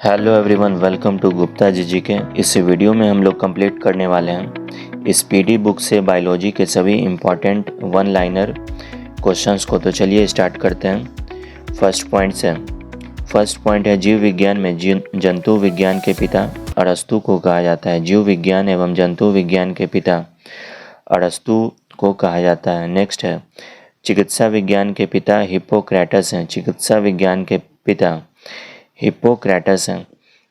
Hello everyone, welcome to Gupta ji के। इस video में हम लोग कंप्लीट करने वाले हैं स्पीडी बुक से बायोलॉजी के सभी इम्पॉर्टेंट वन लाइनर क्वेश्चंस को। तो चलिए स्टार्ट करते हैं फर्स्ट पॉइंट से। फर्स्ट पॉइंट है, जीव विज्ञान में जंतु विज्ञान के पिता अरस्तु को कहा जाता है। जीव विज्ञान एवं जंतु विज्ञान के पिता अरस्तु को कहा जाता है। नेक्स्ट है, चिकित्सा विज्ञान के पिता हिप्पोक्रेटस हैं। चिकित्सा विज्ञान के पिता हिप्पोक्रेटस हैं।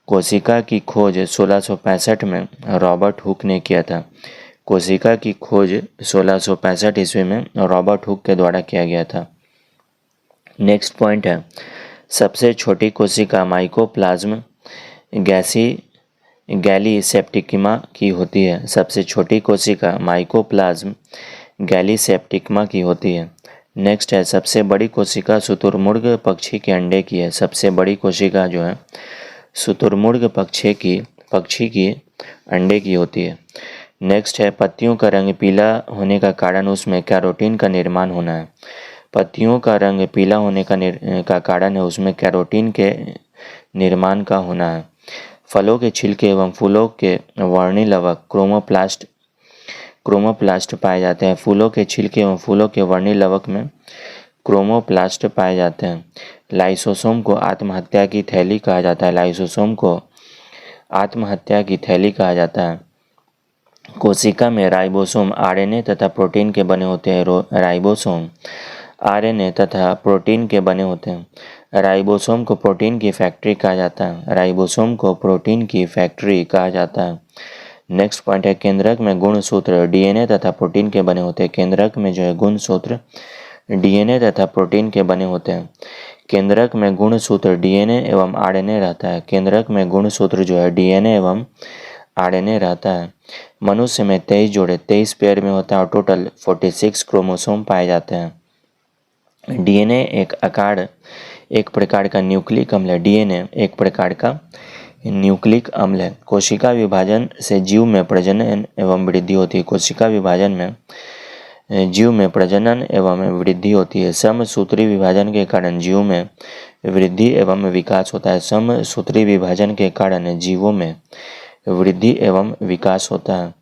कोशिका की खोज 1665 में रॉबर्ट हुक ने किया था। कोशिका की खोज 1665 ईस्वी में रॉबर्ट हुक के द्वारा किया गया था। नेक्स्ट पॉइंट है, सबसे छोटी कोशिका माइकोप्लाज्म गैलीसेप्टिकमा की होती है। सबसे छोटी कोशिका माइकोप्लाज्म गैलीसेप्टिकमा की होती है। नेक्स्ट है, सबसे बड़ी कोशिका शुतुरमुर्ग पक्षी के अंडे की है। सबसे बड़ी कोशिका जो है शुतुरमुर्ग पक्षी की अंडे की होती है। नेक्स्ट है, पत्तियों का रंग पीला होने का कारण उसमें कैरोटीन का निर्माण होना है। पत्तियों का रंग पीला होने का कारण है उसमें कैरोटीन के निर्माण का होना है। फलों के छिलके एवं फूलों के वर्णिलवक क्रोमोप्लास्ट पाए जाते हैं। फूलों के छिलके एवं फूलों के वर्णिलवक में क्रोमोप्लास्ट पाए जाते हैं। लाइसोसोम को आत्महत्या की थैली कहा जाता है। लाइसोसोम को आत्महत्या की थैली कहा जाता है। कोशिका में राइबोसोम आरएनए तथा प्रोटीन के बने होते हैं। राइबोसोम आरएनए तथा प्रोटीन के बने होते हैं। राइबोसोम को प्रोटीन की फैक्ट्री कहा जाता है। राइबोसोम को प्रोटीन की फैक्ट्री कहा जाता है। नेक्स्ट पॉइंट है, केंद्रक में गुणसूत्र डीएनए तथा प्रोटीन के बने होते हैं। केंद्रक में जो है गुणसूत्र डीएनए तथा प्रोटीन के बने होते हैं। केंद्रक में गुणसूत्र डीएनए एवं आरएनए रहता है। केंद्रक में गुणसूत्र जो है डीएनए एवं आरएनए रहता है। मनुष्य में 23 जोड़े 23 पेयर में होता है और टोटल 46 क्रोमोसोम पाए जाते हैं। डीएनए एक प्रकार का न्यूक्लिक अम्ल है। डीएनए एक प्रकार का न्यूक्लिक अम्ल है। कोशिका विभाजन से जीव में प्रजनन एवं वृद्धि होती है। कोशिका विभाजन में जीव में प्रजनन एवं वृद्धि होती है। समसूत्री विभाजन के कारण जीवों में वृद्धि एवं विकास होता है। समसूत्री विभाजन के कारण जीवों में वृद्धि एवं विकास होता है।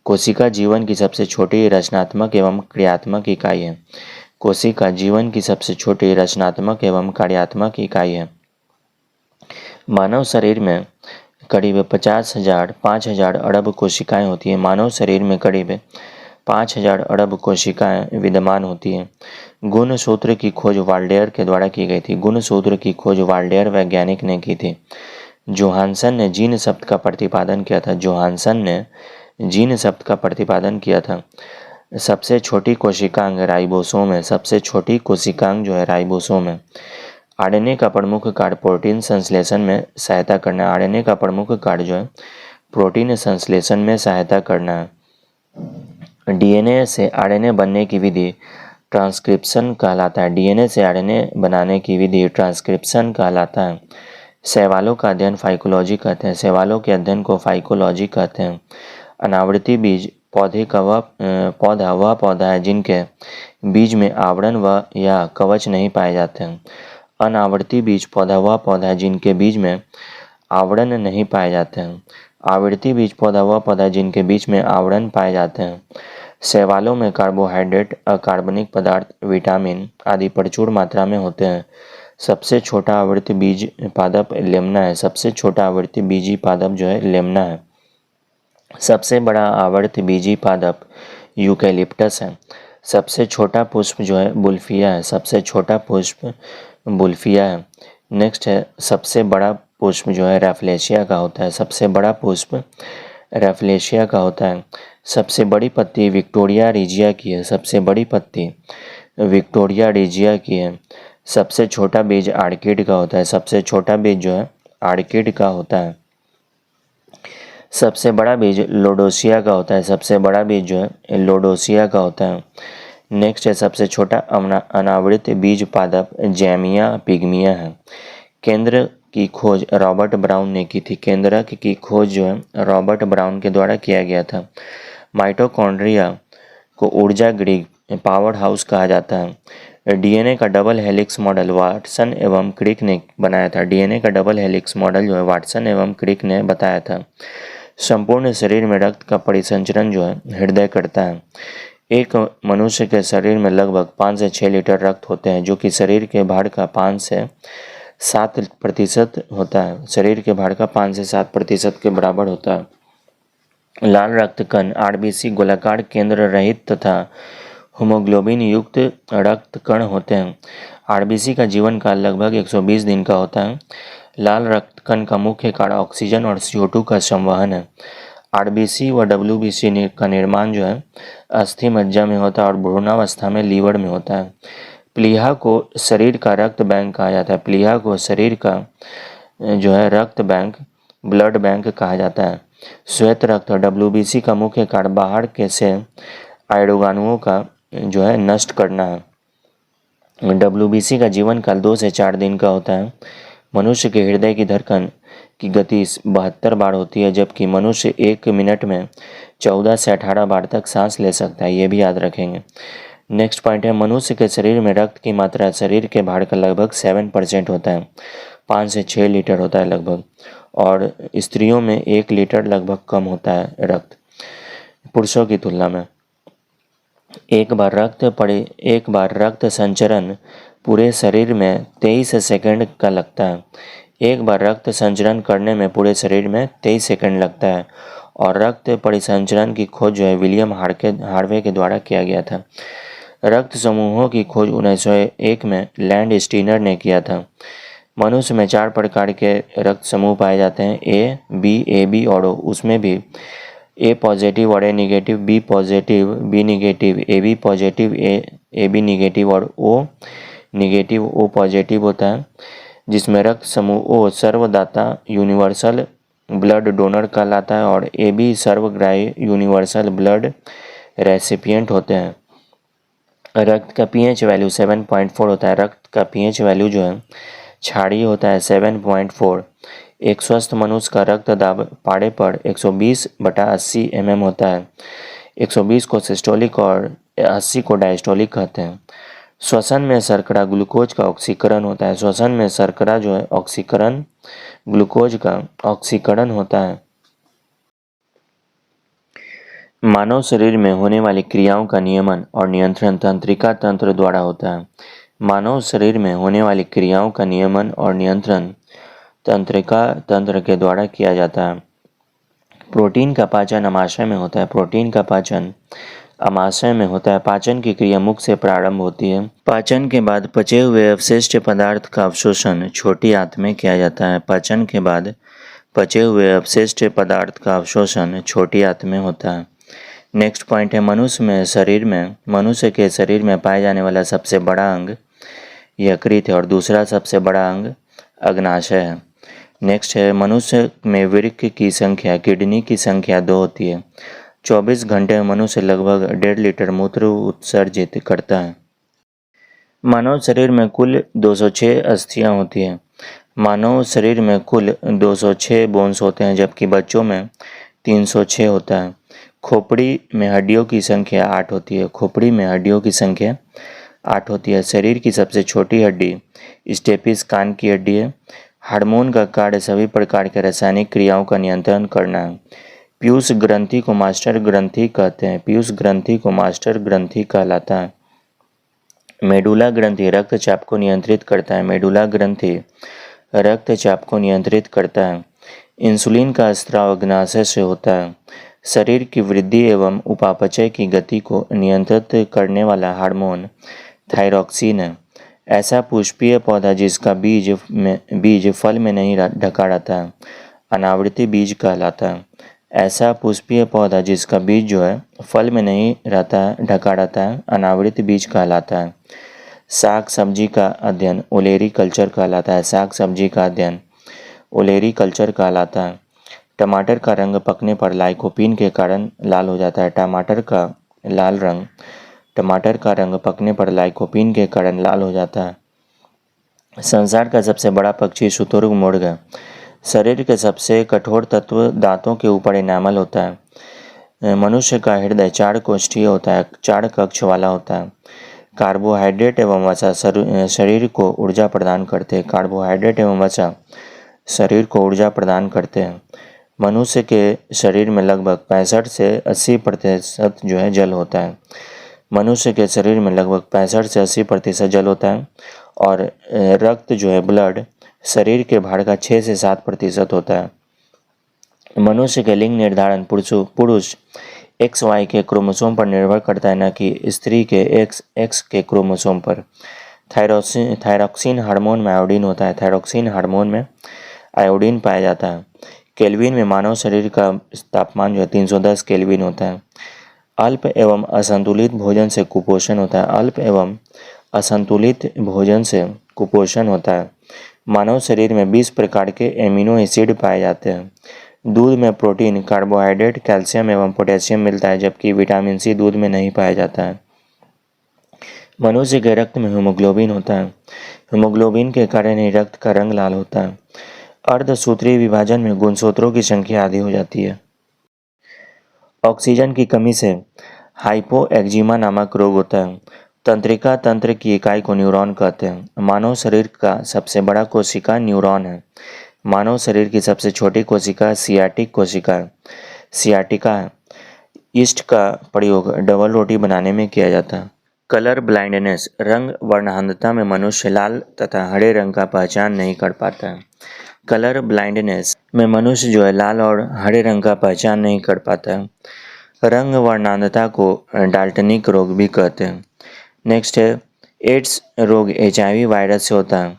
कोशिका जीवन की सबसे छोटी रचनात्मक एवं क्रियात्मक इकाई है। कोशिका जीवन की सबसे छोटी रचनात्मक एवं कार्यात्मक इकाई है। मानव शरीर में करीब 5,000 अरब कोशिकाएं होती हैं। मानव शरीर में करीब 5,000 अरब कोशिकाएं विद्यमान होती हैं। गुणसूत्र की खोज वाल्डेयर के द्वारा की गई थी। गुणसूत्र की खोज वाल्डेयर वैज्ञानिक ने की थी। जोहानसन ने जीन शब्द का प्रतिपादन किया था। जोहानसन ने जीन शब्द का प्रतिपादन किया था। सबसे छोटी कोशिकांग राइबोसोम है। सबसे छोटी कोशिकांग जो है राइबोसोम है। आरएनए का प्रमुख कार्य प्रोटीन संश्लेषण में सहायता करना है। आरएनए का प्रमुख कार्य जो है प्रोटीन संश्लेषण में सहायता करना है। डीएनए से आरएनए बनने की विधि ट्रांसक्रिप्शन कहलाता है। डीएनए से आरएनए बनाने की विधि ट्रांसक्रिप्शन कहलाता है। शैवालों का अध्ययन फाइकोलॉजी कहते हैं। शैवालों के अध्ययन को फाइकोलॉजी कहते हैं। अनावृति बीज पौधा वह पौधा है जिनके बीज में आवरण व या कवच नहीं पाए जाते हैं। अनावृति बीज पौधा वह पौधा है जिनके बीज में आवरण नहीं पाए जाते हैं। आवृत्ति बीज पौधा वह पौधा है जिनके बीज में आवरण पाए जाते हैं। शैवालों में कार्बोहाइड्रेट, अकार्बनिक पदार्थ, विटामिन आदि प्रचुर मात्रा में होते हैं। सबसे छोटा आवृत्ति बीज पादप लेमना है। सबसे छोटा आवृत्ति बीजी पादप जो है लेमना है। सबसे बड़ा आवर्त बीजी पादप यूकेलिप्टस है। सबसे छोटा पुष्प जो है बुल्फिया है। सबसे छोटा पुष्प बुल्फिया है। नेक्स्ट है, सबसे बड़ा पुष्प जो है रैफ्लेशिया का होता है। सबसे बड़ा पुष्प रैफ्लेशिया का होता है। सबसे बड़ी पत्ती विक्टोरिया रिजिया की है। सबसे बड़ी पत्ती विक्टोरिया रिजिया की है। सबसे छोटा बीज आर्किड का होता है। सबसे छोटा बीज जो है आर्किड का होता है। सबसे बड़ा बीज लोडोसिया का होता है। सबसे बड़ा बीज जो है लोडोसिया का होता है। नेक्स्ट है, सबसे छोटा अनावृत बीज पादप जैमिया पिग्मिया है। केंद्र की खोज रॉबर्ट ब्राउन ने की थी। केंद्रक की खोज जो है रॉबर्ट ब्राउन के द्वारा किया गया था। माइटोकॉन्ड्रिया को ऊर्जा ग्रिड पावर हाउस कहा जाता है। डीएनए का डबल हेलिक्स मॉडल वाटसन एवं क्रिक ने बनाया था। डीएनए का डबल हेलिक्स मॉडल जो है वाटसन एवं क्रिक ने बताया था। संपूर्ण शरीर में रक्त का परिसंचरण जो है हृदय करता है। एक मनुष्य के शरीर में लगभग 5 से 6 लीटर रक्त होते हैं, जो कि शरीर के भार का 5 से 7% होता है। शरीर के भार का 5 से 7% के बराबर होता है। लाल रक्त कण आरबीसी गोलाकार केंद्र रहित तथा हीमोग्लोबिन युक्त रक्त कण होते हैं। आरबीसी का जीवन काल लगभग 120 दिन का होता है। लाल रक्त कण का मुख्य कार्य ऑक्सीजन और CO2 का संवहन है। आरबीसी व डब्ल्यूबीसी का निर्माण जो है अस्थि मज्जा में होता है और भ्रूणावस्था में लीवर में होता है। प्लीहा को शरीर का रक्त बैंक कहा जाता है। प्लीहा को शरीर का जो है रक्त बैंक, ब्लड बैंक कहा जाता है। श्वेत रक्त डब्ल्यूबीसी का मुख्य कार्य बाहर के से आयरोगाणुओं का जो है नष्ट करना है। डब्ल्यूबीसी का जीवन काल 2 से 4 दिन का होता है। मनुष्य के हृदय की धड़कन की गति 72 बार होती है, जबकि मनुष्य 1 मिनट में 14 से 18 बार तक सांस ले सकता है। ये भी याद रखेंगे। नेक्स्ट पॉइंट है, मनुष्य के शरीर में रक्त की मात्रा शरीर के भार का लगभग 7% होता है। 5 से 6 लीटर होता है लगभग, और स्त्रियों में 1 लीटर लगभग कम होता है रक्त पुरुषों की तुलना में। एक बार रक्त संचरण पूरे शरीर में 23 सेकंड का लगता है। एक बार रक्त संचरण करने में पूरे शरीर में 23 सेकंड लगता है। और रक्त परिसंचरण की खोज जो है विलियम हार्वे के द्वारा किया गया था। रक्त समूहों की खोज 1901 में लैंड स्टीनर ने किया था। मनुष्य में 4 प्रकार के रक्त समूह पाए जाते हैं, ए, बी, ए बी और ओ। उसमें भी ए पॉजिटिव और A negative, B positive, B negative, A B positive, A B negative और ओ निगेटिव, ओ पॉजिटिव होता है। जिसमें रक्त समूह ओ सर्वदाता यूनिवर्सल ब्लड डोनर कहलाता है और ए बी सर्वग्राही यूनिवर्सल ब्लड रेसिपिएंट होते हैं। रक्त का पीएच वैल्यू 7.4 होता है। रक्त का पीएच वैल्यू जो है क्षारीय होता है 7.4। एक स्वस्थ मनुष्य का रक्त दाब पाड़े पर 120/80 mm होता है। 120 को सिस्टोलिक और 80 को डायस्टोलिक कहते हैं। श्वसन में शर्करा ग्लूकोज का ऑक्सीकरण होता है। श्वसन में शर्करा जो है ऑक्सीकरण ग्लूकोज का ऑक्सीकरण होता है। मानव शरीर में होने वाली क्रियाओं का नियमन और नियंत्रण तंत्रिका तंत्र द्वारा होता है। मानव शरीर में होने वाली क्रियाओं का नियमन और नियंत्रण तंत्रिका तंत्र के द्वारा किया जाता है। प्रोटीन का पाचन अमाशय में होता है। प्रोटीन का पाचन अमाशय में होता है। पाचन की क्रिया मुख से प्रारंभ होती है। पाचन के बाद पचे हुए अवशिष्ट पदार्थ का अवशोषण छोटी आंत में किया जाता है। पाचन के बाद पचे हुए अवशिष्ट पदार्थ का अवशोषण छोटी आंत में होता है। नेक्स्ट पॉइंट है, मनुष्य के शरीर में पाए जाने वाला सबसे बड़ा अंग यकृत है और दूसरा सबसे बड़ा अंग अग्नाशय है। नेक्स्ट है, मनुष्य में वृक्क की संख्या किडनी की संख्या 2 होती है। 24 घंटे में मनुष्य लगभग 1.5 लीटर मूत्र उत्सर्जित करता है। मानव शरीर में कुल 206 अस्थियां होती हैं। मानव शरीर में कुल 206 बोन्स होते हैं, जबकि बच्चों में 306 होता है। खोपड़ी में हड्डियों की संख्या 8 होती है। खोपड़ी में हड्डियों की संख्या 8 होती है। शरीर की सबसे छोटी हड्डी स्टेपिस कान की हड्डी है। हार्मोन का कार्य सभी प्रकार के रासायनिक क्रियाओं का नियंत्रण करना है। पीयूष ग्रंथि को मास्टर ग्रंथि कहते हैं। पीयूष ग्रंथि को मास्टर ग्रंथि कहलाता है। मेडुला ग्रंथि रक्तचाप को नियंत्रित करता है। मेडुला ग्रंथि रक्तचाप को नियंत्रित करता है। इंसुलिन का स्राव अग्नाशय से होता है। शरीर की वृद्धि एवं उपापचय की गति को नियंत्रित करने वाला हार्मोन थायरॉक्सिन है। ऐसा पुष्पीय पौधा जिसका बीज फल में नहीं ढका रहता है अनावृति बीज कहलाता है। ऐसा पुष्पीय पौधा जिसका बीज जो है फल में नहीं ढका रहता है अनावृत बीज कहलाता है। साग सब्जी का अध्ययन ओलेरी कल्चर कहलाता है। साग सब्जी का अध्ययन ओलेरी कल्चर कहलाता है। टमाटर का रंग पकने पर लाइकोपीन के कारण लाल हो जाता है। टमाटर का रंग पकने पर लाइकोपीन के कारण लाल हो जाता है। संसार का सबसे बड़ा पक्षी शुतुरमुर्ग है। शरीर के सबसे कठोर तत्व दांतों के ऊपर एनामल होता है। मनुष्य का हृदय 4 कोष्ठीय होता है, 4 कक्ष वाला होता है। कार्बोहाइड्रेट एवं वसा शरीर को ऊर्जा प्रदान करते हैं। कार्बोहाइड्रेट एवं वसा शरीर को ऊर्जा प्रदान करते हैं। मनुष्य के शरीर में लगभग 65 से 80% जो है जल होता है। मनुष्य के शरीर में लगभग 65 से 80% जल होता है और रक्त जो है ब्लड शरीर के भार का 6 से 7% होता है। मनुष्य के लिंग निर्धारण पुरुष XY के क्रोमोसोम पर निर्भर करता है, न कि स्त्री के XX के क्रोमोसोम पर। थायरॉक्सिन हार्मोन में आयोडीन होता है। थायरॉक्सिन हार्मोन में आयोडीन पाया जाता है। केल्विन में मानव शरीर का तापमान जो है 310 केल्विन होता है। अल्प एवं असंतुलित भोजन से कुपोषण होता है। अल्प एवं असंतुलित भोजन से कुपोषण होता है। मानव शरीर में 20 प्रकार के एमिनो एसिड पाए जाते हैं। दूध में प्रोटीन, कार्बोहाइड्रेट, कैल्शियम एवं पोटेशियम मिलता है, जबकि विटामिन सी दूध में नहीं पाया जाता है। मनुष्य के रक्त में हीमोग्लोबिन होता है। हीमोग्लोबिन के कारण ही रक्त का रंग लाल होता है। अर्धसूत्रीय विभाजन में गुणसूत्रों की संख्या आधी हो जाती है। ऑक्सीजन की कमी से हाइपोएक्जिमा नामक रोग होता है। तंत्रिका तंत्र की इकाई को न्यूरॉन कहते हैं। मानव शरीर का सबसे बड़ा कोशिका न्यूरॉन है। मानव शरीर की सबसे छोटी कोशिका सियाटिक कोशिका है। सियाटिका है। ईस्ट का प्रयोग डबल रोटी बनाने में किया जाता है। कलर ब्लाइंडनेस, रंग वर्णहीनता में मनुष्य लाल तथा हरे रंग का पहचान नहीं कर पाता है। कलर ब्लाइंडनेस में मनुष्य जो है लाल और हरे रंग का पहचान नहीं कर पाता है। रंग वर्णहीनता को डाल्टनिक रोग भी कहते हैं। नेक्स्ट है एड्स रोग HIV वायरस से होता है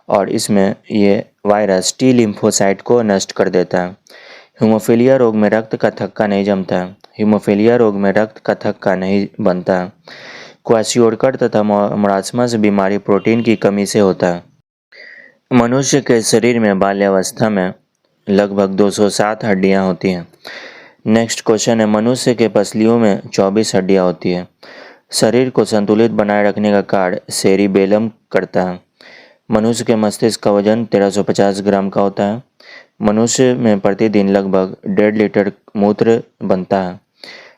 और इसमें ये वायरस T लिम्फोसाइट को नष्ट कर देता है। हीमोफीलिया रोग में रक्त का थक्का नहीं जमता है। हीमोफीलिया रोग में रक्त का थक्का नहीं बनता है। क्वाशियोर्कर तथा मरासमस बीमारी प्रोटीन की कमी से होता है। मनुष्य के शरीर में बाल्यावस्था में लगभग 207 हड्डियां होती हैं। नेक्स्ट क्वेश्चन है मनुष्य के पसलियों में 24 हड्डियां होती है। शरीर को संतुलित बनाए रखने का कार्य सेरिबेलम करता है। मनुष्य के मस्तिष्क का वजन 1350 ग्राम का होता है। मनुष्य में प्रतिदिन लगभग 1.5 लीटर मूत्र बनता है।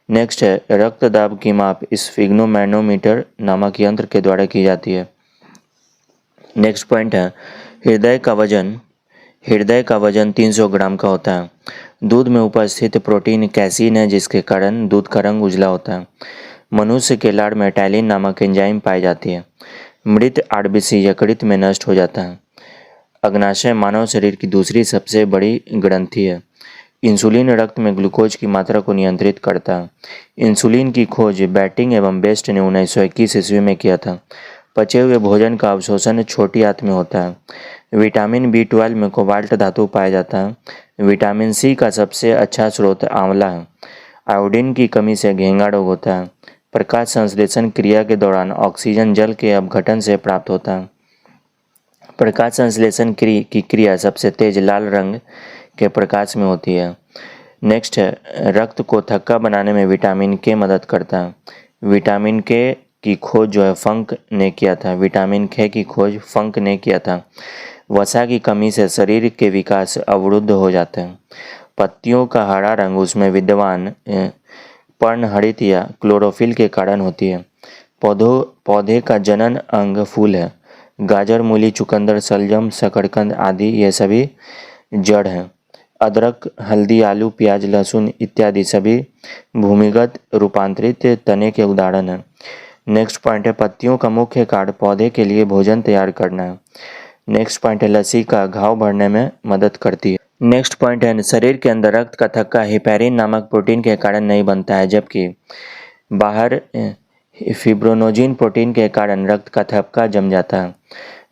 नेक्स्ट है रक्त दाब की माप स्फिग्नोमैनोमीटर नामक यंत्र के द्वारा की जाती है। नेक्स्ट पॉइंट है हृदय का वजन 300 ग्राम का होता है। दूध में उपस्थित प्रोटीन कैसीन है, जिसके कारण दूध का रंग उजला होता है। मनुष्य के लार में टैलिन नामक एंजाइम पाई जाती है। मृत RBC यकृत में नष्ट हो जाता है। अग्नाशय मानव शरीर की दूसरी सबसे बड़ी ग्रंथि है। इंसुलिन रक्त में ग्लूकोज की मात्रा को नियंत्रित करता है। इंसुलिन की खोज बैटिंग एवं बेस्ट ने 1921 ईस्वी में किया था। पचे हुए भोजन का अवशोषण छोटी आंत में होता है। विटामिन B12 में कोबाल्ट धातु पाया जाता है। विटामिन C का सबसे अच्छा स्रोत आंवला है। आयोडीन की कमी से घेंगा रोग होता है। प्रकाश संश्लेषण क्रिया के दौरान ऑक्सीजन जल के अपघटन से प्राप्त होता है। प्रकाश संश्लेषण की क्रिया सबसे तेज लाल रंग के प्रकाश में होती है। नेक्स्ट है रक्त को थक्का बनाने में विटामिन K मदद करता है। विटामिन K की खोज जो है फंक ने किया था। विटामिन K की खोज फंक ने किया था। वसा की कमी से शरीर के विकास अवरुद्ध हो जाते हैं। पत्तियों का हरा रंग उसमें विद्यमान पर्णहरित या क्लोरोफिल के कारण होती है। पौधे का जनन अंग फूल है। गाजर, मूली, चुकंदर, शलजम, शकरकंद आदि ये सभी जड़ हैं। अदरक, हल्दी, आलू, प्याज, लहसुन इत्यादि सभी भूमिगत रूपांतरित तने के उदाहरण हैं। नेक्स्ट पॉइंट है पत्तियों का मुख्य कार्य पौधे के लिए भोजन तैयार करना है। नेक्स्ट पॉइंट है लस्सी का घाव भरने में मदद करती है। नेक्स्ट पॉइंट है शरीर के अंदर रक्त का थक्का हेपेरिन नामक प्रोटीन के कारण नहीं बनता है, जबकि बाहर फिब्रोनोजिन प्रोटीन के कारण रक्त का थक्का जम जाता है।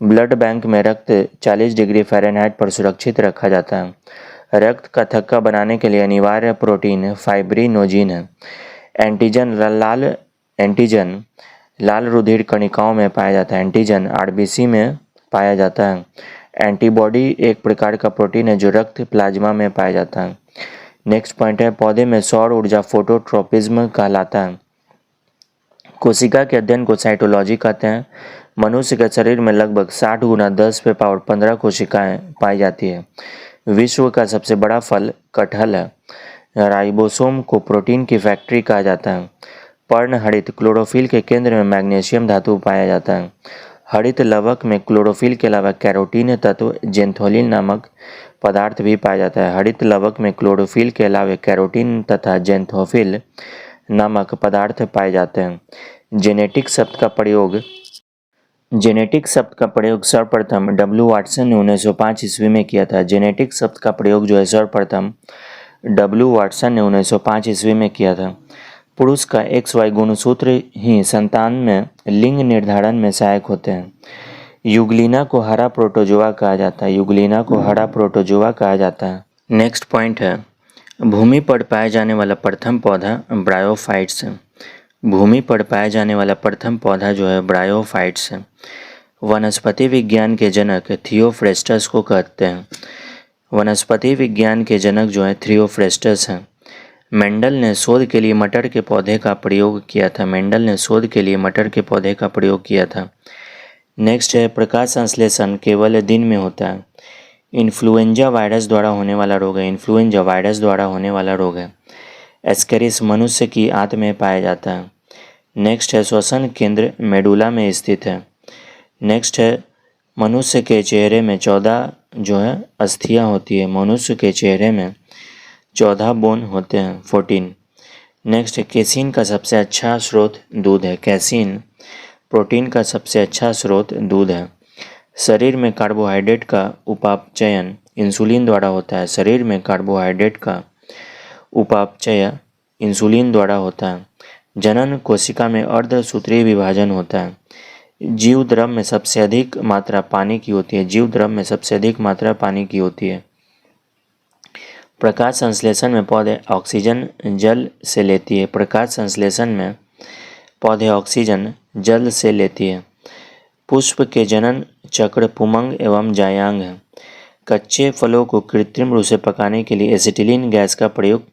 ब्लड बैंक में रक्त 40 डिग्री फ़ारेनहाइट पर सुरक्षित रखा जाता है। रक्त का थक्का बनाने के लिए अनिवार्य प्रोटीन फाइब्रिनोजिन है। एंटीजन लाल रुधिर कणिकाओं में पाया जाता है। एंटीजन RBC में पाया जाता है। एंटीबॉडी एक प्रकार का प्रोटीन है जो रक्त प्लाज्मा में पाया जाता है। नेक्स्ट पॉइंट है पौधे में सौर ऊर्जा फोटोट्रोपिज्म कहलाता है। कोशिका के अध्ययन को साइटोलॉजी कहते हैं। मनुष्य के शरीर में लगभग 60 गुना 10⁻15 कोशिकाएं पाई जाती है। विश्व का सबसे बड़ा फल कटहल है। राइबोसोम को प्रोटीन की फैक्ट्री कहा जाता है। पर्णहरित क्लोरोफिल के केंद्र में मैग्नीशियम धातु पाया जाता है। हरित लवक में क्लोरोफिल के अलावा कैरोटीन तत्व जेंथोलिन नामक पदार्थ भी पाया जाता है। हरित लवक में क्लोरोफिल के अलावा कैरोटीन तथा जेंथोफिल नामक पदार्थ पाए जाते हैं। जेनेटिक शब्द का प्रयोग सर्वप्रथम डब्ल्यू वाटसन ने 1905 ईस्वी में किया था। जेनेटिक शब्द का प्रयोग जो है सर्वप्रथम डब्ल्यू वाटसन ने 1905 ईस्वी में किया था। पुरुष का XY गुणसूत्र ही संतान में लिंग निर्धारण में सहायक होते हैं। युगलिना को हरा प्रोटोजोआ कहा जाता है। नेक्स्ट पॉइंट है, भूमि पर पाया जाने वाला प्रथम पौधा ब्रायोफाइट्स है। भूमि पर पाया जाने वाला प्रथम पौधा जो है ब्रायोफाइट्स है। वनस्पति विज्ञान के जनक थियोफ्रेस्टस को कहते हैं। वनस्पति विज्ञान के जनक जो है थियोफ्रेस्टस हैं। मेंडल ने शोध के लिए मटर के पौधे का प्रयोग किया था। नेक्स्ट है, प्रकाश संश्लेषण केवल दिन में होता है। इन्फ्लुएंजा वायरस द्वारा होने वाला रोग है। एस्केरिस मनुष्य की आंत में पाया जाता है। नेक्स्ट है, श्वसन केंद्र मेडुला में स्थित है। नेक्स्ट है, मनुष्य के चेहरे में 14 जो है अस्थियां होती है। मनुष्य के चेहरे में 14 बोन होते हैं, 14। नेक्स्ट है, केसिन का सबसे अच्छा स्रोत दूध है। कैसीन प्रोटीन का सबसे अच्छा स्रोत दूध है। शरीर में कार्बोहाइड्रेट का उपापचयन इंसुलिन द्वारा होता है। जनन कोशिका में अर्धसूत्रीय विभाजन होता है। जीव द्रव में सबसे अधिक मात्रा पानी की होती है। प्रकाश संश्लेषण में पौधे ऑक्सीजन जल से लेती है। पुष्प के जनन चक्र पुमंग एवं जायांग है। कच्चे फलों को कृत्रिम रूप से पकाने के लिए एसिटिलीन गैस का प्रयोग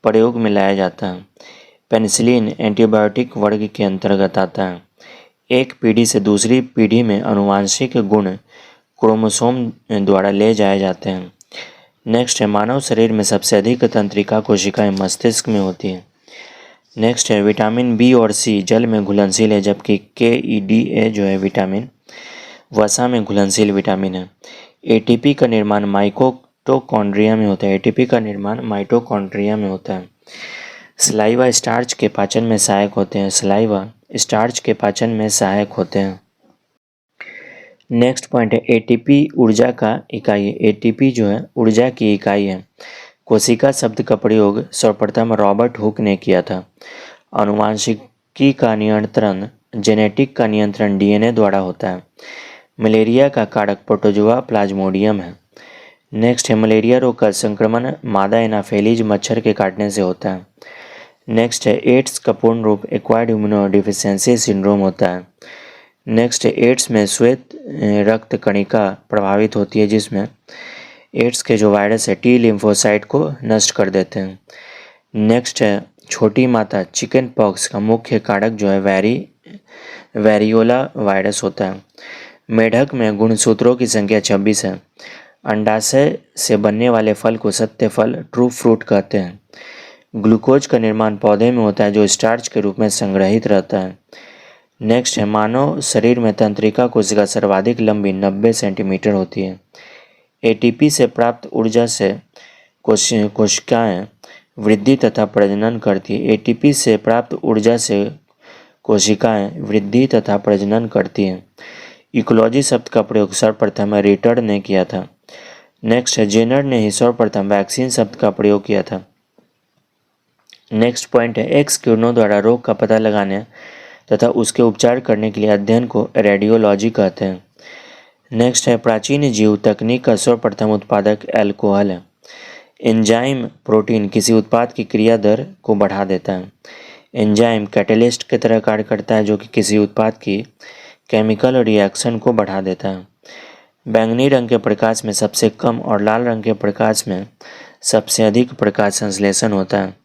प्रयोग में लाया जाता है। पेनिसिलिन एंटीबायोटिक वर्ग के अंतर्गत आता है। एक पीढ़ी से दूसरी पीढ़ी में आनुवांशिक गुण क्रोमोसोम द्वारा ले जाए जाते हैं। नेक्स्ट है, मानव शरीर में सबसे अधिक तंत्रिका कोशिकाएं मस्तिष्क में होती हैं। नेक्स्ट है, विटामिन बी और सी जल में घुलनशील है, जबकि KEDA जो है विटामिन वसा में घुलनशील विटामिन है। ATP का निर्माण माइटोकॉन्ड्रिया में होता है। स्लाइवा स्टार्च के पाचन में सहायक होते हैं। नेक्स्ट पॉइंट है, ATP ऊर्जा का इकाई है। ATP जो है ऊर्जा की इकाई है। कोशिका शब्द का प्रयोग सर्वप्रथम रॉबर्ट हुक ने किया था। आनुवांशिकी का नियंत्रण जेनेटिक का नियंत्रण DNA द्वारा होता है। मलेरिया का कारक प्रोटोजोआ प्लाज्मोडियम है। नेक्स्ट है, मलेरिया रोग का संक्रमण मादा एनाफेलीज मच्छर के काटने से होता है। नेक्स्ट है, एड्स का पूर्ण रूप एक्वायर्ड इम्यूनोडेफिशिएंसी सिंड्रोम होता है। नेक्स्ट है, एड्स में श्वेत रक्त कणिका प्रभावित होती है, जिसमें एड्स के जो वायरस है T लिम्फोसाइट को नष्ट कर देते हैं। नेक्स्ट है, छोटी माता चिकन पॉक्स का मुख्य कारक जो है वेरियोला वायरस होता है। मेढक में गुणसूत्रों की संख्या 26 है। अंडाशय से बनने वाले फल को सत्य फल ट्रू फ्रूट कहते हैं। ग्लूकोज का निर्माण पौधे में होता है, जो स्टार्च के रूप में संग्रहित रहता है। नेक्स्ट है, मानव शरीर में तंत्रिका कोशिका सर्वाधिक लंबी 90 सेंटीमीटर होती है। ATP से प्राप्त ऊर्जा से कोशिकाएं वृद्धि तथा प्रजनन करती हैं। इकोलॉजी शब्द का प्रयोग सर्वप्रथम रिटर ने किया था। नेक्स्ट है, जेनर ने ही सर्वप्रथम वैक्सीन शब्द का प्रयोग किया था। नेक्स्ट पॉइंट है, एक्स किरणों द्वारा रोग का पता लगाने तथा उसके उपचार करने के लिए अध्ययन को रेडियोलॉजी कहते हैं। नेक्स्ट है, प्राचीन जीव तकनीक का सर्वप्रथम उत्पादक अल्कोहल है। एंजाइम प्रोटीन किसी उत्पाद की क्रिया दर को बढ़ा देता है। एंजाइम कैटलिस्ट की तरह कार्य करता है, जो कि किसी उत्पाद की केमिकल रिएक्शन को बढ़ा देता है। बैंगनी रंग के प्रकाश में सबसे कम और लाल रंग के प्रकाश में सबसे अधिक प्रकाश संश्लेषण होता है।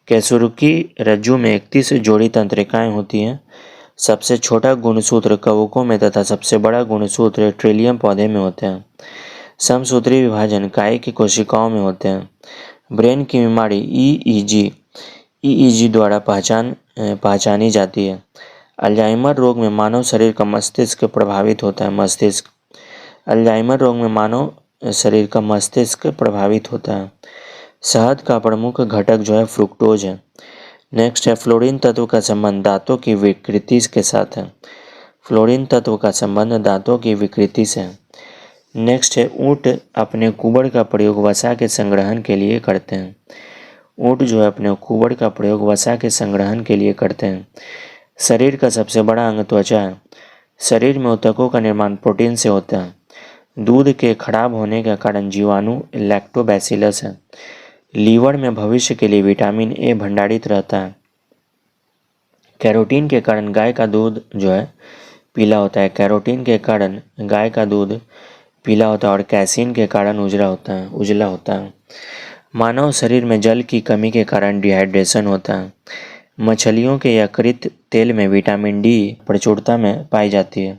केसुरुकी रज्जु में 31 जोड़ी तंत्रिकाएं होती हैं। सबसे छोटा गुणसूत्र कवकों में तथा सबसे बड़ा गुणसूत्र ट्रिलियम पौधे में होते हैं। समसूत्री विभाजन काय की कोशिकाओं में होते हैं। ब्रेन की बीमारी ईईजी द्वारा पहचानी जाती है। अल्जाइमर रोग में मानव शरीर का मस्तिष्क प्रभावित होता है। अल्जाइमर रोग में मानव शरीर का मस्तिष्क प्रभावित होता है। शहद का प्रमुख घटक जो है फ्रुक्टोज है। नेक्स्ट है फ्लोरीन तत्व का संबंध दांतों की विकृति के साथ है। फ्लोरीन तत्व का संबंध दांतों की विकृति से है। नेक्स्ट है ऊँट अपने कुबड़ का प्रयोग वसा के संग्रहण के लिए करते हैं। ऊँट जो है अपने कुबड़ का प्रयोग वसा के संग्रहण के लिए करते हैं। शरीर का सबसे बड़ा अंग त्वचा है। शरीर में ऊतकों का निर्माण प्रोटीन से होता है। दूध के खराब होने का कारण जीवाणु लैक्टोबैसिलस है। लीवर में भविष्य के लिए विटामिन ए भंडारित रहता है। कैरोटीन के कारण गाय का दूध जो है पीला होता है। कैरोटीन के कारण गाय का दूध पीला होता है और कैसीन के कारण उजला होता है। मानव शरीर में जल की कमी के कारण डिहाइड्रेशन होता है। मछलियों के यकृत तेल में विटामिन डी प्रचुरता में पाई जाती है।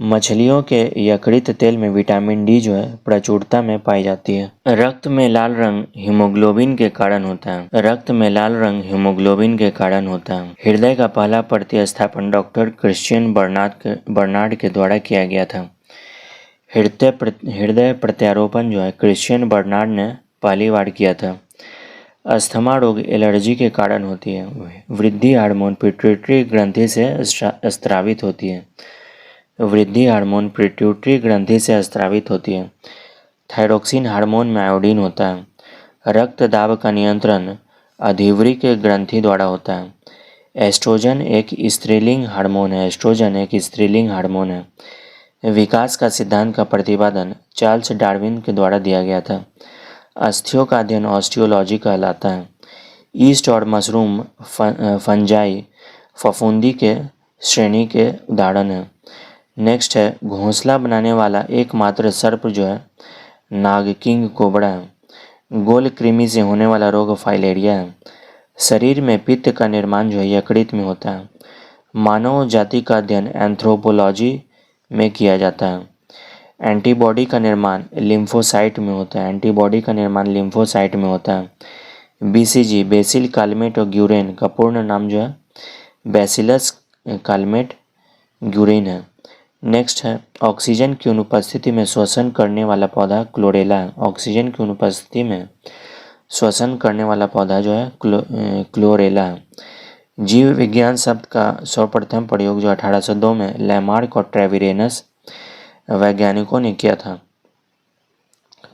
मछलियों के यकृत तेल में विटामिन डी जो है प्रचुरता में पाई जाती है। रक्त में लाल रंग हीमोग्लोबिन के कारण होता है। रक्त में लाल रंग हीमोग्लोबिन के कारण होता है। हृदय का पहला प्रतिस्थापन डॉक्टर क्रिश्चियन बर्नार्ड के द्वारा किया गया था। हृदय प्रत्यारोपण जो है क्रिश्चियन बर्नार्ड ने पहली बार किया था। अस्थमा रोग एलर्जी के कारण होती है। वृद्धि हार्मोन पिट्यूटरी ग्रंथि से स्रावित होती है। वृद्धि हार्मोन पिट्यूटरी ग्रंथि से स्रावित होती है। थायरोक्सिन हार्मोन में आयोडीन होता है। रक्त दाब का नियंत्रण अधिवृक्क के ग्रंथि द्वारा होता है। एस्ट्रोजन एक स्त्रीलिंग हार्मोन है। एस्ट्रोजन एक स्त्रीलिंग हार्मोन है। विकास का सिद्धांत का प्रतिपादन चार्ल्स डार्विन के द्वारा दिया गया था। अस्थियों का अध्ययन ऑस्टियोलॉजी कहलाता है। ईस्ट और मशरूम फंजाई फफूंदी के श्रेणी के उदाहरण है। नेक्स्ट है घोंसला बनाने वाला एकमात्र सर्प जो है नाग किंग कोबरा है। गोल कृमि से होने वाला रोग फाइलेरिया है। शरीर में पित्त का निर्माण जो है यकृत में होता है। मानव जाति का अध्ययन एंथ्रोपोलॉजी में किया जाता है। एंटीबॉडी का निर्माण लिम्फोसाइट में होता है। एंटीबॉडी का निर्माण लिम्फोसाइट में होता है। बीसीजी बेसिल कालमेट और ग्यूरेन का पूर्ण नाम जो है बैसिलस कालमेट ग्यूरेन है। नेक्स्ट है ऑक्सीजन की अनुपस्थिति में श्वसन करने वाला पौधा क्लोरेला है। ऑक्सीजन की अनुपस्थिति में श्वसन करने वाला पौधा जो है क्लोरेला है। जीव विज्ञान शब्द का सर्वप्रथम प्रयोग जो 1802 में लैमार्क और ट्रेविरेनस वैज्ञानिकों ने किया था।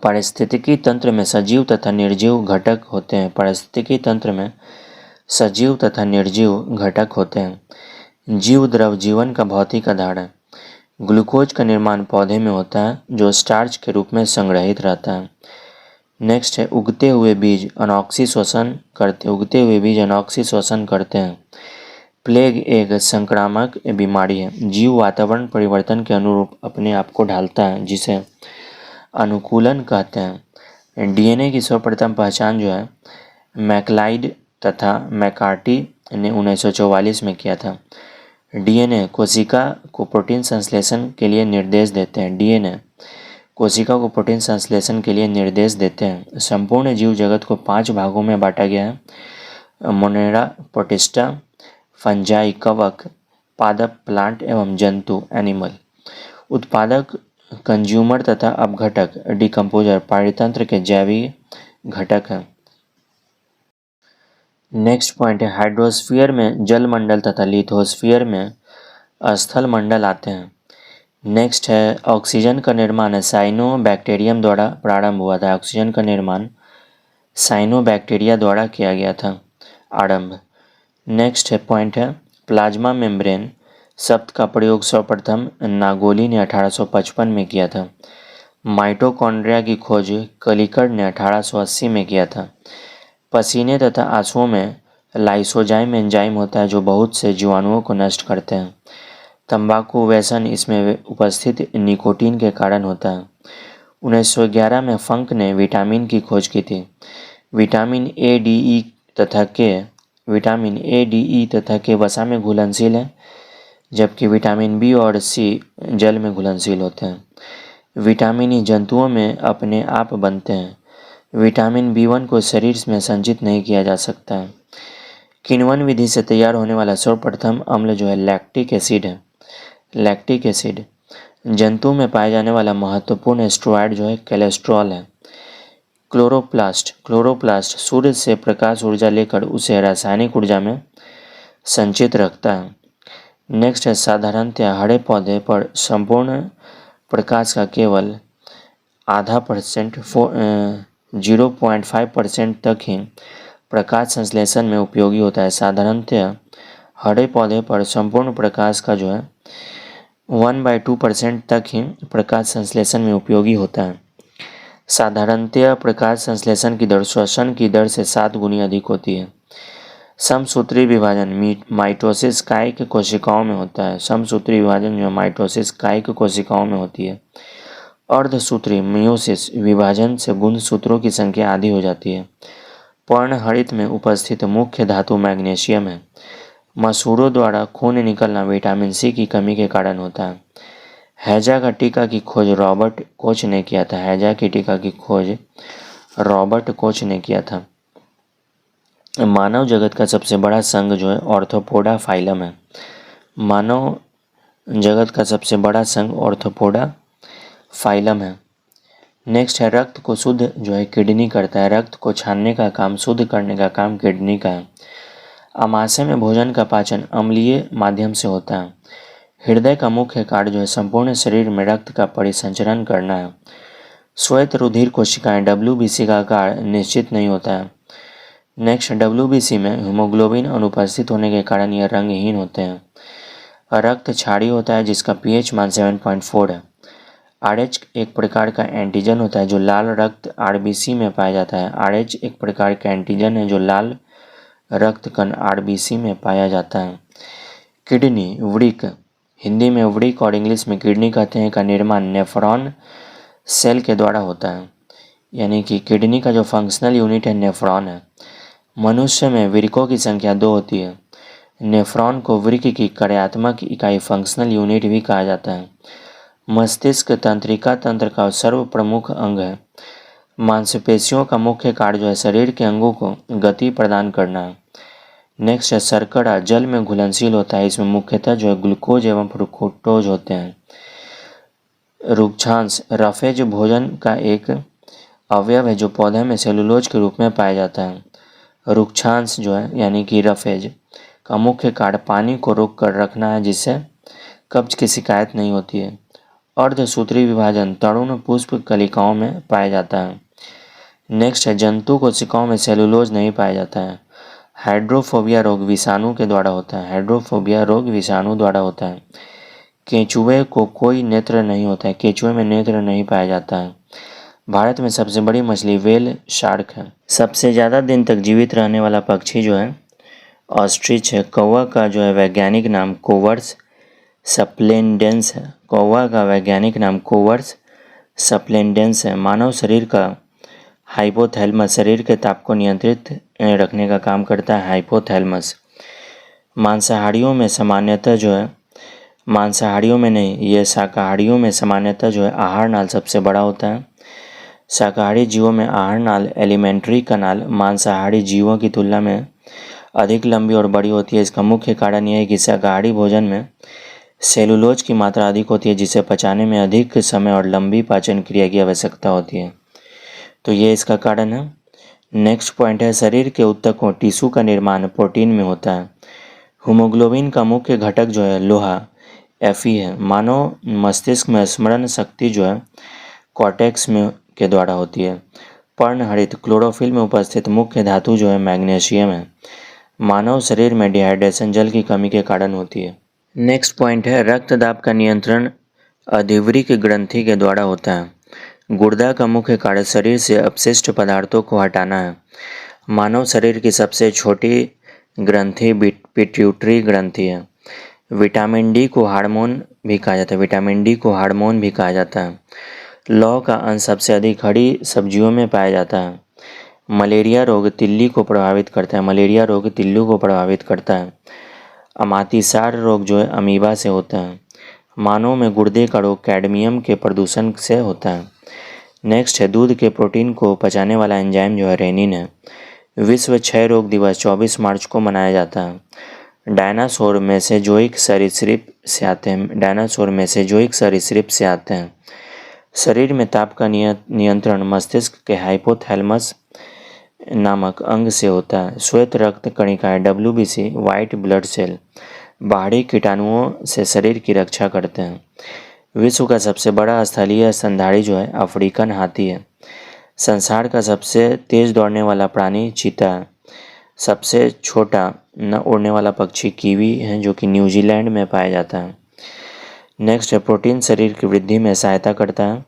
पारिस्थितिकी तंत्र में सजीव तथा निर्जीव घटक होते हैं। पारिस्थितिकी तंत्र में सजीव तथा निर्जीव घटक होते हैं। जीव द्रव जीवन का भौतिक आधार है। ग्लूकोज का निर्माण पौधे में होता है जो स्टार्च के रूप में संग्रहित रहता है। नेक्स्ट है उगते हुए बीज अनॉक्सी श्वसन करते हैं। प्लेग एक संक्रामक बीमारी है। जीव वातावरण परिवर्तन के अनुरूप अपने आप को ढालता है जिसे अनुकूलन कहते हैं। डीएनए की सर्वप्रथम पहचान जो है मैकलाइड तथा मैकार्टी ने 1944 में किया था। डीएनए कोशिका को प्रोटीन संश्लेषण के लिए निर्देश देते हैं। डीएनए कोशिका को प्रोटीन संश्लेषण के लिए निर्देश देते हैं। संपूर्ण जीव जगत को 5 भागों में बांटा गया है। मोनेरा, प्रोटिस्टा, फंजाई कवक, पादप प्लांट एवं जंतु एनिमल। उत्पादक कंज्यूमर तथा अपघटक डिकम्पोजर पारितंत्र के जैविक घटक हैं। नेक्स्ट पॉइंट है हाइड्रोस्फीयर में जल मंडल तथा लिथोस्फीयर में स्थल मंडल आते हैं। नेक्स्ट है ऑक्सीजन का निर्माण साइनोबैक्टीरियम द्वारा प्रारंभ हुआ था। ऑक्सीजन का निर्माण साइनोबैक्टीरिया द्वारा किया गया था आरंभ। नेक्स्ट है पॉइंट है प्लाज्मा मेम्ब्रेन शब्द का प्रयोग सर्वप्रथम नागोली ने 1855 में किया था। माइटोकॉन्ड्रिया की खोज कलिकर ने 1880 में किया था। पसीने तथा आंसुओं में लाइसोजाइम एंजाइम होता है जो बहुत से जीवाणुओं को नष्ट करते हैं। तंबाकू व्यसन इसमें उपस्थित निकोटीन के कारण होता है। 1911 में फंक ने विटामिन की खोज की थी। विटामिन ए डी ई तथा के वसा में घुलनशील है जबकि विटामिन बी और सी जल में घुलनशील होते हैं। विटामिन ई जंतुओं में अपने आप बनते हैं विटामिन B1 को शरीर में संचित नहीं किया जा सकता है। किण्वन विधि से तैयार होने वाला सर्वप्रथम अम्ल जो है लैक्टिक एसिड है। लैक्टिक एसिड जंतु में पाया जाने वाला महत्वपूर्ण स्टेरॉयड जो है कोलेस्ट्रॉल है। क्लोरोप्लास्ट सूर्य से प्रकाश ऊर्जा लेकर उसे रासायनिक ऊर्जा में संचित रखता है। नेक्स्ट है साधारणतया हरे पौधे पर संपूर्ण प्रकाश का केवल आधा % 0.5% तक ही प्रकाश संश्लेषण में उपयोगी होता है। साधारणतया हरे पौधे पर संपूर्ण प्रकाश का जो है 1/2% तक ही प्रकाश संश्लेषण में उपयोगी होता है। साधारणतया प्रकाश संश्लेषण की दर श्वसन की दर से 7 गुनी अधिक होती है। समसूत्री विभाजन माइटोसिस कायिक कोशिकाओं में होता है। समसूत्री विभाजन जो माइटोसिस कायिक कोशिकाओं में होती है। अर्धसूत्री मियोसिस विभाजन से गुणसूत्रों की संख्या आधी हो जाती है। पर्णहरित में उपस्थित मुख्य धातु मैग्नीशियम है। मसूड़ों द्वारा खून निकलना विटामिन C की कमी के कारण होता है। हैजा का टीका की खोज रॉबर्ट कोच ने किया था। हैजा की टीका की खोज रॉबर्ट कोच ने किया था। मानव जगत का सबसे बड़ा संघ जो है ऑर्थोपोडा फाइलम है। मानव जगत का सबसे बड़ा संघ ऑर्थोपोडा फाइलम है। नेक्स्ट है रक्त को शुद्ध जो है किडनी करता है। रक्त को छानने का काम, शुद्ध करने का काम किडनी का है। आमाशय में भोजन का पाचन अम्लीय माध्यम से होता है। हृदय का मुख्य कार्य जो है संपूर्ण शरीर में रक्त का परिसंचरण करना है। श्वेत रुधिर कोशिकाएं WBC का कार्य निश्चित नहीं होता है। नेक्स्ट WBC में हीमोग्लोबिन अनुपस्थित होने के कारण यह रंगहीन होते हैं। रक्त क्षारीय होता है जिसका pH मान 7.4 है। RH एक प्रकार का एंटीजन होता है जो लाल रक्त RBC में पाया जाता है। RH एक प्रकार का एंटीजन है जो लाल रक्त कण RBC में पाया जाता है। किडनी वृक्क, हिंदी में वृक्क और इंग्लिश में किडनी कहते हैं, का निर्माण नेफ्रॉन सेल के द्वारा होता है। यानी कि किडनी का जो फंक्शनल यूनिट है नेफ्रॉन है। मनुष्य में वृक्कों की संख्या 2 होती है। नेफ्रॉन को वृक्क की कार्यात्मक इकाई फंक्शनल यूनिट भी कहा जाता है। मस्तिष्क तंत्रिका तंत्र का सर्व प्रमुख अंग है। मांसपेशियों का मुख्य कार्य जो है शरीर के अंगों को गति प्रदान करना है। नेक्स्ट है शर्करा जल में घुलनशील होता है। इसमें मुख्यतः जो है ग्लूकोज एवं फ्रुक्टोज होते हैं। रुक्षांश रफेज भोजन का एक अवयव है जो पौधे में सेलुलोज के रूप में पाया जाता है। रुक्षांश जो है यानी कि रफेज का मुख्य कार्य पानी को रोक कर रखना है जिससे कब्ज की शिकायत नहीं होती है। अर्धसूत्री विभाजन तरुण पुष्प कलिकाओं में पाया जाता है। नेक्स्ट है जंतु कोशिकाओं में सेलुलोज नहीं पाया जाता है। हाइड्रोफोबिया रोग विषाणु के द्वारा होता है। हाइड्रोफोबिया रोग विषाणु द्वारा होता है। केंचुए को कोई नेत्र नहीं होता है। केंचुए में नेत्र नहीं पाया जाता है। भारत में सबसे बड़ी मछली व्हेल शार्क है। सबसे ज़्यादा दिन तक जीवित रहने वाला पक्षी जो है ऑस्ट्रिच है। कौवा का जो है वैज्ञानिक नाम कोवर्स स्प्लेंडेंस है। कौवा का वैज्ञानिक नाम कोवर्स स्प्लेंडेंस है। मानव शरीर का हाइपोथैलेमस शरीर के ताप को नियंत्रित रखने का काम करता है। हाइपोथैलेमस मांसाहारियों में सामान्यतः जो है, मांसाहारियों में नहीं, ये शाकाहारियों में सामान्यतः जो है आहार नाल सबसे बड़ा होता है। शाकाहारी जीवों में आहार नाल एलिमेंट्री कनाल मांसाहारी जीवों की तुलना में अधिक लंबी और बड़ी होती है। इसका मुख्य कारण यह है कि शाकाहारी भोजन में सेलुलोज की मात्रा अधिक होती है जिसे पचाने में अधिक समय और लंबी पाचन क्रिया की आवश्यकता होती है। तो ये इसका कारण है। नेक्स्ट पॉइंट है शरीर के ऊतकों टिश्यू का निर्माण प्रोटीन में होता है। हीमोग्लोबिन का मुख्य घटक जो है लोहा Fe है। मानव मस्तिष्क में स्मरण शक्ति जो है कॉर्टेक्स में के द्वारा होती है। पर्णहरित क्लोरोफिल में उपस्थित मुख्य धातु जो है मैग्नीशियम है। मानव शरीर में डिहाइड्रेशन जल की कमी के कारण होती है। नेक्स्ट पॉइंट है रक्तदाब का नियंत्रण अधिवृक्क ग्रंथि के द्वारा होता है। गुर्दा का मुख्य कार्य शरीर से अपशिष्ट पदार्थों को हटाना है। मानव शरीर की सबसे छोटी ग्रंथि पिट्यूटरी ग्रंथि है। विटामिन डी को हार्मोन भी कहा जाता है। विटामिन डी को हार्मोन भी कहा जाता है। लौह का अंश सबसे अधिक हरी सब्जियों में पाया जाता है। मलेरिया रोग तिल्ली को प्रभावित करता है। मलेरिया रोग तिल्लू को प्रभावित करता है। अमातिसार रोग जो है अमीबा से होता है। मानव में गुर्दे का रोग कैडमियम के प्रदूषण से होता है। नेक्स्ट है दूध के प्रोटीन को पचाने वाला एंजाइम जो है रेनिन है। विश्व क्षय रोग दिवस 24 मार्च को मनाया जाता है। डायनासोर मेसेजोइक सरीसृप से आते हैं। डायनासोर मेसेजोइक सरीसृप से आते हैं। शरीर में ताप का नियंत्रण मस्तिष्क के हाइपोथैलेमस नामक अंग से होता है। श्वेत रक्त कणिकाएं WBC व्हाइट ब्लड सेल बाहरी कीटाणुओं से शरीर की रक्षा करते हैं। विश्व का सबसे बड़ा स्थलीय स्तनधारी जो है अफ्रीकन हाथी है। संसार का सबसे तेज दौड़ने वाला प्राणी चीता है। सबसे छोटा न उड़ने वाला पक्षी कीवी है जो कि न्यूजीलैंड में पाया जाता है। नेक्स्ट है प्रोटीन शरीर की वृद्धि में सहायता करता है।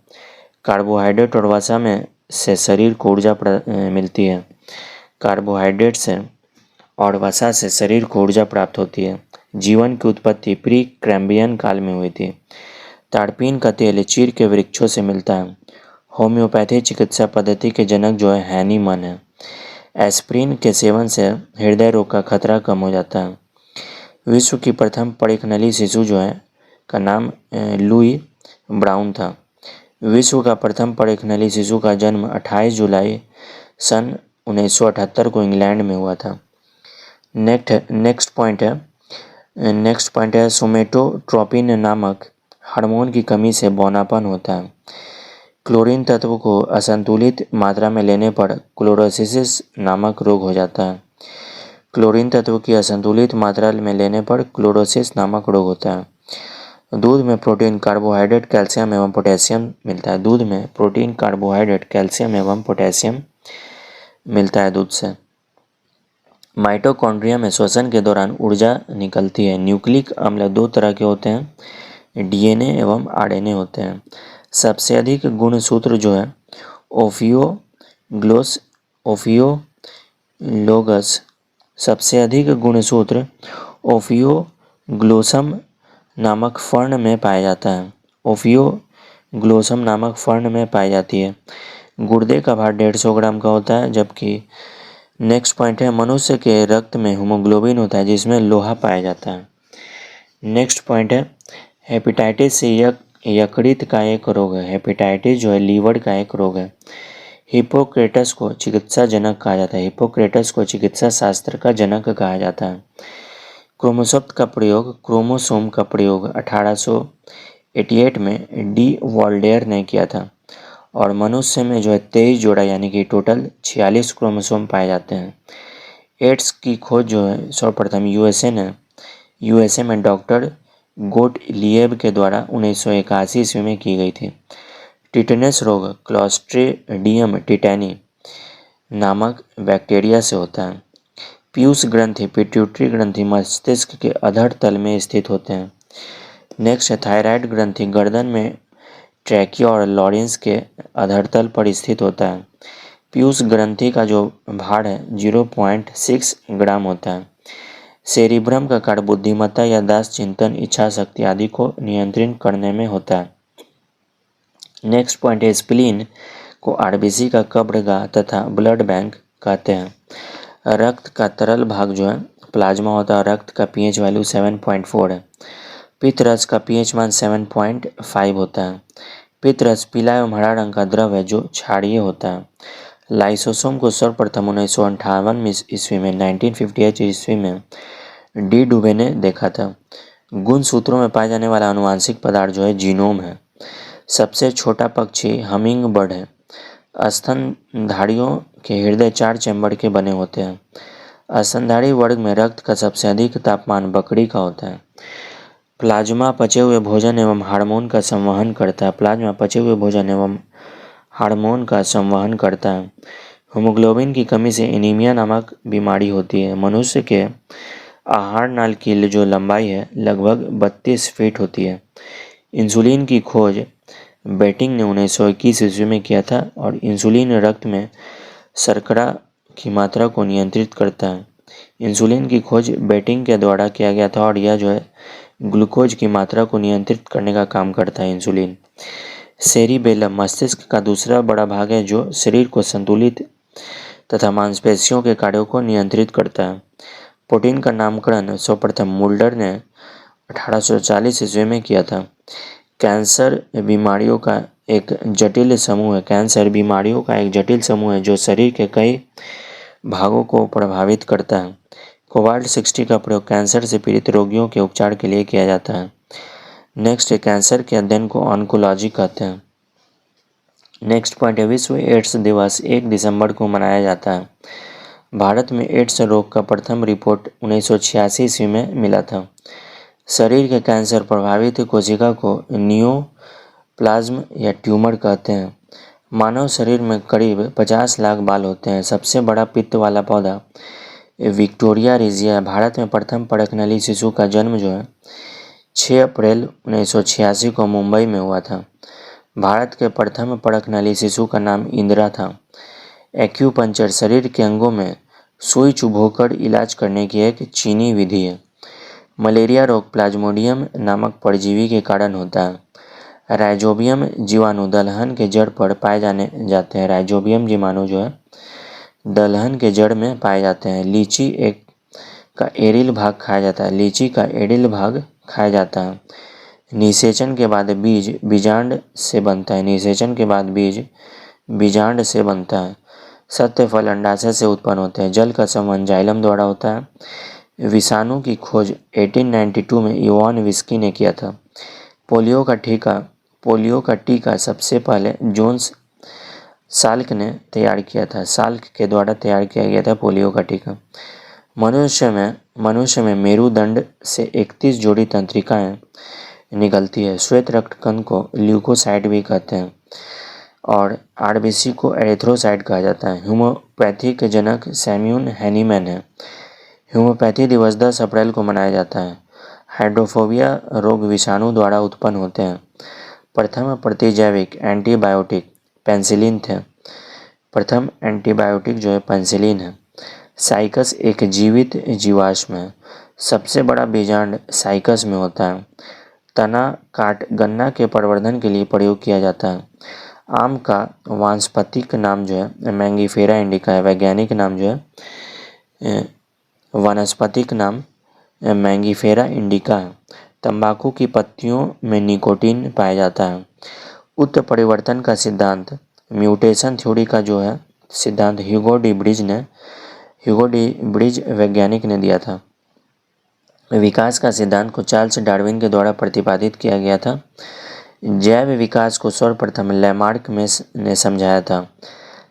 कार्बोहाइड्रेट और वसा में से शरीर को ऊर्जा मिलती है। कार्बोहाइड्रेट से और वसा से शरीर को ऊर्जा प्राप्त होती है। जीवन की उत्पत्ति प्री कैम्ब्रियन काल में हुई थी। ताड़पीन का तेल चीड़ के वृक्षों से मिलता है। होम्योपैथी चिकित्सा पद्धति के जनक जो है हैनीमन है। एस्प्रिन के सेवन से हृदय रोग का खतरा कम हो जाता है। विश्व की प्रथम परीखनली शिशु जो है का नाम लुई ब्राउन था। विश्व का प्रथम परीखनली शिशु का जन्म 28 जुलाई सन 1978 को इंग्लैंड में हुआ था। नेक्स्ट पॉइंट है सोमेटोट्रोपिन नामक हार्मोन की कमी से बौनापन होता है। क्लोरीन तत्व को असंतुलित मात्रा में लेने पर क्लोरोसिस नामक रोग हो जाता है। क्लोरीन तत्व की असंतुलित मात्रा में लेने पर क्लोरोसिस नामक रोग होता है। दूध में प्रोटीन कार्बोहाइड्रेट कैल्शियम एवं पोटेशियम मिलता है। दूध में प्रोटीन कार्बोहाइड्रेट कैल्शियम एवं पोटेशियम मिलता है दूध से। माइटोकॉन्ड्रिया में श्वसन के दौरान ऊर्जा निकलती है। न्यूक्लिक अम्ल दो तरह के होते हैं, DNA एवं RNA होते हैं। सबसे अधिक गुणसूत्र जो है ओफियोलोगस सबसे अधिक गुणसूत्र ओफियोग्लोसम नामक फर्ण में पाया जाता है। ओफियोग्लोसम नामक फर्ण में पाई जाती है। गुर्दे का भार 150 ग्राम का होता है। जबकि नेक्स्ट पॉइंट है मनुष्य के रक्त में हीमोग्लोबिन होता है जिसमें लोहा पाया जाता है। नेक्स्ट पॉइंट है हेपेटाइटिस से यकृत का एक रोग है। हेपेटाइटिस जो है लीवर का एक रोग है। हिप्पोक्रेटस को चिकित्सा जनक कहा जाता है। हिप्पोक्रेटस को चिकित्सा शास्त्र का जनक कहा जाता है। क्रोमोसोम का प्रयोग 1888 में डी वॉल्डेयर ने किया था। और मनुष्य में जो है 23 जोड़ा यानी कि टोटल 46 क्रोमोसोम पाए जाते हैं। एड्स की खोज जो है सर्वप्रथम यूएसए में डॉक्टर गोटलिएब के द्वारा 1981 ईस्वी में की गई थी। टिटेनस रोग क्लॉस्ट्रिडियम टिटेनी नामक बैक्टीरिया से होता है। पीयूष ग्रंथि पिट्यूटरी ग्रंथि मस्तिष्क के अधर तल में स्थित होते हैं। नेक्स्ट है थायराइड ग्रंथि गर्दन में ट्रैकिया और लॉरेंस के अधरतल पर स्थित होता है। पीयूष ग्रंथि का जो भार है 0.6 ग्राम होता है। सेरिब्रम का कार्य बुद्धिमत्ता, याददाश्त, चिंतन, इच्छा शक्ति आदि को नियंत्रित करने में होता है। नेक्स्ट पॉइंट है स्प्लीन को RBC का कब्रगाह तथा ब्लड बैंक कहते हैं। रक्त का तरल भाग जो है प्लाज्मा होता है। रक्त का pH वैल्यू 7.4 है। पित्त रस का pH मान 7.5 होता है। पित्त रस पीला एवं हरा रंग का द्रव है जो क्षारीय होता है। लाइसोसोम को सर्वप्रथम 1958 ईस्वी में 1958 ईस्वी में डी डुबे ने देखा था। गुणसूत्रों में पाए जाने वाला आनुवांशिक पदार्थ जो है जीनोम है। सबसे छोटा पक्षी हमिंग बर्ड है। स्तनधारियों के हृदय 4 चैम्बर के बने होते हैं। स्तनधारी वर्ग में रक्त का सबसे अधिक तापमान बकरी का होता है। प्लाज्मा पचे हुए भोजन एवं हार्मोन का संवहन करता है। प्लाज्मा पचे हुए भोजन एवं हार्मोन का संवहन करता है। हीमोग्लोबिन की कमी से एनीमिया नामक बीमारी होती है। मनुष्य के आहार नाल की जो लंबाई है लगभग 32 फीट होती है। इंसुलिन की खोज बेटिंग ने 1921 ईस्वी में किया था और इंसुलिन रक्त में शर्करा की मात्रा को नियंत्रित करता है। इंसुलिन की खोज बेटिंग के द्वारा किया गया था और यह जो है ग्लूकोज की मात्रा को नियंत्रित करने का काम करता है इंसुलिन। सेरिबेलम मस्तिष्क का दूसरा बड़ा भाग है जो शरीर को संतुलित तथा मांसपेशियों के कार्यों को नियंत्रित करता है। प्रोटीन का नामकरण सर्वप्रथम मुल्डर ने 1840 ईस्वी में किया था। कैंसर बीमारियों का एक जटिल समूह है। कैंसर बीमारियों का एक जटिल समूह है जो शरीर के कई भागों को प्रभावित करता है। कोबाल्ट-60 का प्रयोग कैंसर से पीड़ित रोगियों के उपचार के लिए किया जाता है। नेक्स्ट है कैंसर के अध्ययन को ऑन्कोलॉजी कहते हैं। नेक्स्ट पॉइंट है विश्व एड्स दिवस 1 दिसंबर को मनाया जाता है। भारत में एड्स रोग का प्रथम रिपोर्ट 1986 ईस्वी में मिला था। शरीर के कैंसर प्रभावित कोशिका को नियोप्लाज्म या ट्यूमर कहते हैं। मानव शरीर में करीब 50 लाख बाल होते हैं। सबसे बड़ा पित्त वाला पौधा विक्टोरिया रिजिया है। भारत में प्रथम परखनली शिशु का जन्म जो है 6 अप्रैल 1986 को मुंबई में हुआ था। भारत के प्रथम परखनली शिशु का नाम इंदिरा था। एक्यूपंक्चर शरीर के अंगों में सुई चुभोकर इलाज करने की एक चीनी विधि है। मलेरिया रोग प्लाज्मोडियम नामक परजीवी के कारण होता है। राइजोबियम जीवाणु दलहन के जड़ पर पाए जाते हैं। राइजोबियम जीवाणु जो है दलहन के जड़ में पाए जाते हैं। लीची एक का एरिल भाग खाया जाता है। लीची का एरिल भाग खाया जाता है। निषेचन के बाद बीज बीजांड से बनता है। निषेचन के बाद बीज बीजांड से बनता है। सत्य फल अंडाशय से उत्पन्न होते हैं। जल का संवहन जाइलम द्वारा होता है। विषाणु की खोज 1892 में इवान विस्की ने किया था। पोलियो का टीका सबसे पहले जोन्स साल्क ने तैयार किया था। साल्क के द्वारा तैयार किया गया था पोलियो का टीका। मनुष्य में मेरुदंड से 31 जोड़ी तंत्रिकाएं निकलती है। श्वेत रक्तकण को ल्यूकोसाइट भी कहते हैं और आरबीसी को एरिथ्रोसाइट कहा जाता है। होम्योपैथी के जनक सैम्यूल हैनीमैन है। होम्योपैथी दिवस 10 अप्रैल को मनाया जाता है। हाइड्रोफोबिया रोग विषाणु द्वारा उत्पन्न होते हैं। प्रथम प्रतिजैविक एंटीबायोटिक पेंसिलिन थे। प्रथम एंटीबायोटिक जो है पेंसिलिन है। साइकस एक जीवित जीवाश्म है। सबसे बड़ा बीजांड साइकस में होता है। तना काट गन्ना के प्रवर्धन के लिए प्रयोग किया जाता है। आम का वानस्पतिक नाम जो है मैंगीफेरा इंडिका है। वैज्ञानिक नाम जो है वानस्पतिक नाम मैंगीफेरा इंडिका है। तंबाकू की पत्तियों में निकोटीन पाया जाता है। उत्परिवर्तन का सिद्धांत म्यूटेशन थ्योरी का जो है सिद्धांत ह्यूगो डी ब्रिज वैज्ञानिक ने दिया था। विकास का सिद्धांत को चार्ल्स डार्विन के द्वारा प्रतिपादित किया गया था। जैव विकास को सर्वप्रथम लैमार्क ने समझाया था।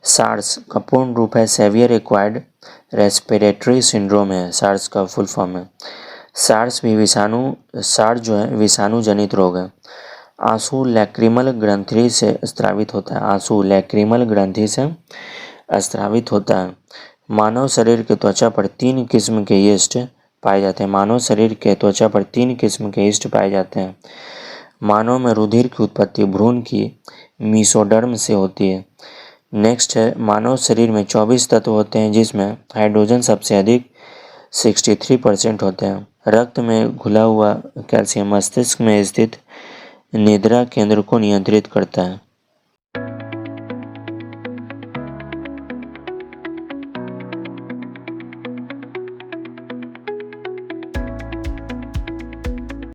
सार्स का पूर्ण रूप है सेवियर एक्वायर्ड रेस्पिरेटरी सिंड्रोम है। सार्स का फुल फॉर्म है। सार्स जो है विषाणु जनित रोग है। आंसू लैक्रिमल ग्रंथि से स्रावित होता है। आंसू लैक्रिमल ग्रंथि से स्रावित होता है। मानव शरीर के त्वचा पर 3 किस्म के यीस्ट पाए जाते हैं। मानव शरीर के त्वचा पर 3 किस्म के यीस्ट पाए जाते हैं। मानव में रुधिर की उत्पत्ति भ्रूण की मीसोडर्म से होती है। नेक्स्ट है मानव शरीर में 24 तत्व होते हैं जिसमें हाइड्रोजन सबसे अधिक 63% होते हैं। रक्त में घुला हुआ कैल्शियम मस्तिष्क में स्थित निद्रा केंद्र को नियंत्रित करता है।